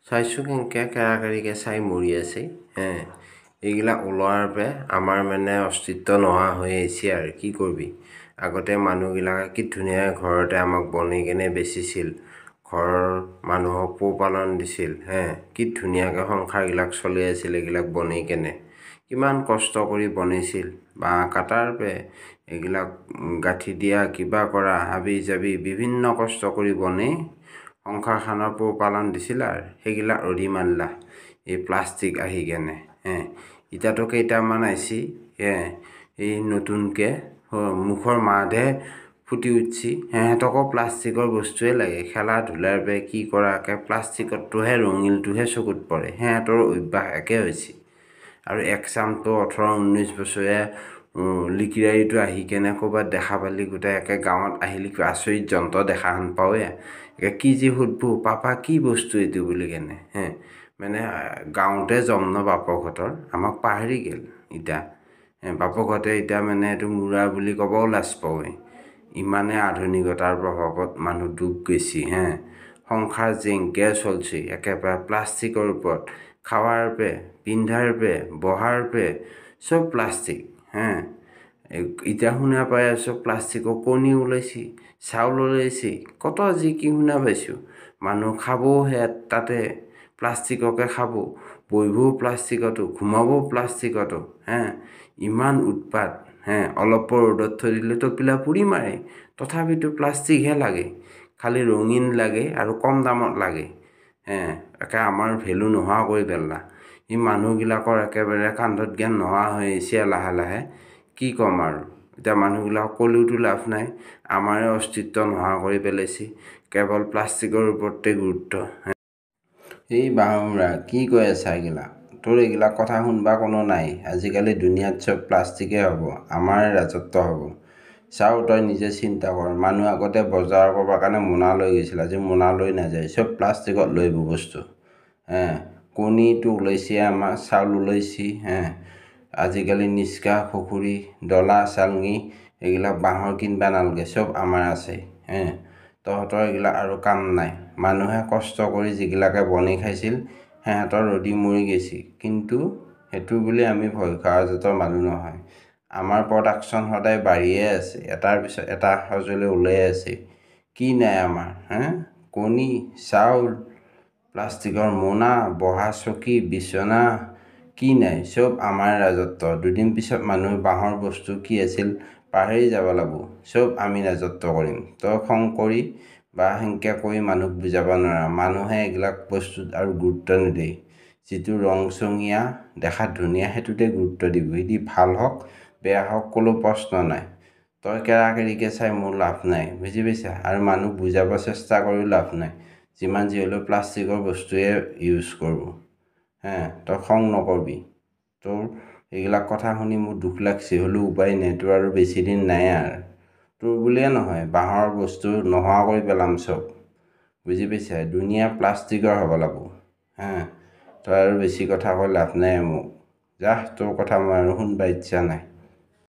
চাইছোঁ কেনেকৈ কেৰাকেৰিকৈ চাই মৰি আছে এইবিলাক ওলোৱাৰ পৰা আমাৰ মানে অস্তিত্ব নোহোৱা হৈ আহিছে আৰু কি কৰিবি। আগতে মানুহবিলাকে কি ধুনীয়া ঘৰতে আমাক বনাই কেনে বেচিছিল, ঘৰৰ মানুহক পোহপালন দিছিল কি ধুনীয়াকৈ সংসাৰবিলাক চলি আছিল। এইবিলাক বনাই কেনে কিমান কষ্ট কৰি বনাইছিল, বাঁহ কাটাৰ পৰা এইবিলাক গাঁঠি দিয়া, কিবা কৰা, হাবি জাবি বিভিন্ন কষ্ট কৰি বনাই সংসাৰখনৰ পোহপালন দিছিল। আৰু সেইবিলাক ৰদি মাৰিলা এই প্লাষ্টিক আহি কেনে এতিয়াতো কেইটামান আহিছে এই নতুনকৈ মুখৰ মাতহে ফুটি উঠছি, সিহঁতকো প্লাষ্টিকৰ বস্তুৱে লাগে। খেলা ধূলাৰ পৰা কি কৰাকৈ প্লাষ্টিকতটোহে ৰঙিলটোহে চকুত পৰে, সিহঁতৰ অভ্যাস একে হৈছে। আৰু একচামটো 18-19 বছৰীয়া লিকিৰাইটো আহি কেনে ক'ৰবাত দেখা পালি গোটেই একে গাঁৱত আহিলি আচৰিত যন্ত্ৰ দেখা হেন পাৱে। কি যি সুধবো, পাপা কি বস্তু এইটো বুলি কেনে মানে গাঁৱতে জন্ম বাপকহঁতৰ, আমাক পাহৰি গ'ল এতিয়া। বাপকহঁতে এতিয়া মানে এইটো মূৰা বুলি ক'বও লাজ পাৱে। ইমানে আধুনিকতাৰ প্ৰভাৱত মানুহ ডুব গৈছে সংসাৰ যেনকৈ চলছে একেবাৰে প্লাষ্টিকৰ ওপৰত। খাৱাৰ পে, পিন্ধাৰ পে, বহাৰ পে চব প্লাষ্টিক এতিয়া শুনা পাই আছোঁ প্লাষ্টিকৰ কণী ওলাইছে, চাউল ওলাইছে, কত যি কি শুনা পাইছোঁ। মানুহ খাবও তাতে প্লাষ্টিককে খাব, বহিবও প্লাষ্টিকতো, ঘুমাবও প্লাষ্টিকতো ইমান উৎপাত অলপ ৰ'দত থৈ দিলেতো পিলা পুৰি মাৰে, তথাপিতো প্লাষ্টিকহে লাগে। খালি ৰঙীন লাগে আৰু কম দামত লাগে একে আমাৰ ভেলু নোহোৱা কৰি পেলালা। এই মানুহবিলাকৰ একেবাৰে কান্ধত জ্ঞান নোহোৱা হৈ আহিছে লাহে লাহে। কি ক'ম আৰু এতিয়া মানুহবিলাকক ক'লেওতো লাভ নাই, আমাৰে অস্তিত্ব নোহোৱা কৰি পেলাইছে। কেৱল প্লাষ্টিকৰ ওপৰতে গুৰুত্ব। এই বাহুৰা কি কৈ আছা এইগিলা? তোৰ এইগিলাক কথা শুনবা কোনো নাই। আজিকালি দুনিয়াত চব প্লাষ্টিকেই হ'ব, আমাৰ ৰাজত্ব হ'ব। চাও তই নিজে চিন্তা কৰ, মানুহ আগতে বজাৰ কৰিবৰ কাৰণে মোনা লৈ গৈছিল, আজি মোনা লৈ নাযায়, চব প্লাষ্টিকত লৈ বস্তু কণীটো ওলাইছে, আমাৰ চাউল ওলাইছে আজিকালি নিষ্কা পুখুৰী, ডলা, চালঙি এইগিলাক বাঁহৰ কিনবা নালাগে, চব আমাৰ আছে তহঁতৰ এইগিলা আৰু কাম নাই। মানুহে কষ্ট কৰি যিগিলাকে বনি খাইছিল সিহঁতৰ ৰদি মৰি গৈছে, কিন্তু সেইটো বুলি আমি ভয় খোৱা জাতৰ মানুহ নহয়। আমাৰ প্ৰডাকশ্যন সদায় বাঢ়িয়ে আছে, এটাৰ পিছত এটা সঁজুলি ওলাই আছে। কি নাই আমাৰ কণী, চাউল, প্লাষ্টিকৰ মোনা, বহা চকী, বিচনা, কি নাই, চব আমাৰ ৰাজত্ব। দুদিন পিছত মানুহ বাঁহৰ বস্তু কি আছিল পাহৰি যাব লাগিব, চব আমি ৰাজত্ব কৰিম। তই খং কৰি বা সেনেকৈ কৈ মানুহক বুজাব নোৱাৰা। মানুহে এইবিলাক বস্তুত আৰু গুৰুত্ব নিদিয়ে। যিটো ৰংচঙীয়া দেখাত ধুনীয়া সেইটোতে গুৰুত্ব দিব, যদি ভাল হওক বেয়া হওক কোনো প্ৰশ্ন নাই। তই কেৰাকেৰিকৈ চাই মোৰ লাভ নাই, বুজি পাইছা? আৰু মানুহক বুজাব চেষ্টা কৰিও লাভ নাই। যিমান যি হ'লেও প্লাষ্টিকৰ বস্তুৱে ইউজ কৰোঁ তই খং নকৰবি। তোৰ এইবিলাক কথা শুনি মোৰ দুখ লাগছে, হ'লেও উপায় নাই। তোৰ আৰু বেছি দিন নাই আৰু, তোৰ বুলিয়ে নহয় বাঁহৰ বস্তু নোহোৱা কৰি পেলাম চব, বুজি পাইছা? দুনিয়া প্লাষ্টিকৰ হ'ব লাগিব তই আৰু বেছি কথা কৈ লাভ নাই মোক। যা, তোৰ কথা মই আৰু শুনবা ইচ্ছা নাই।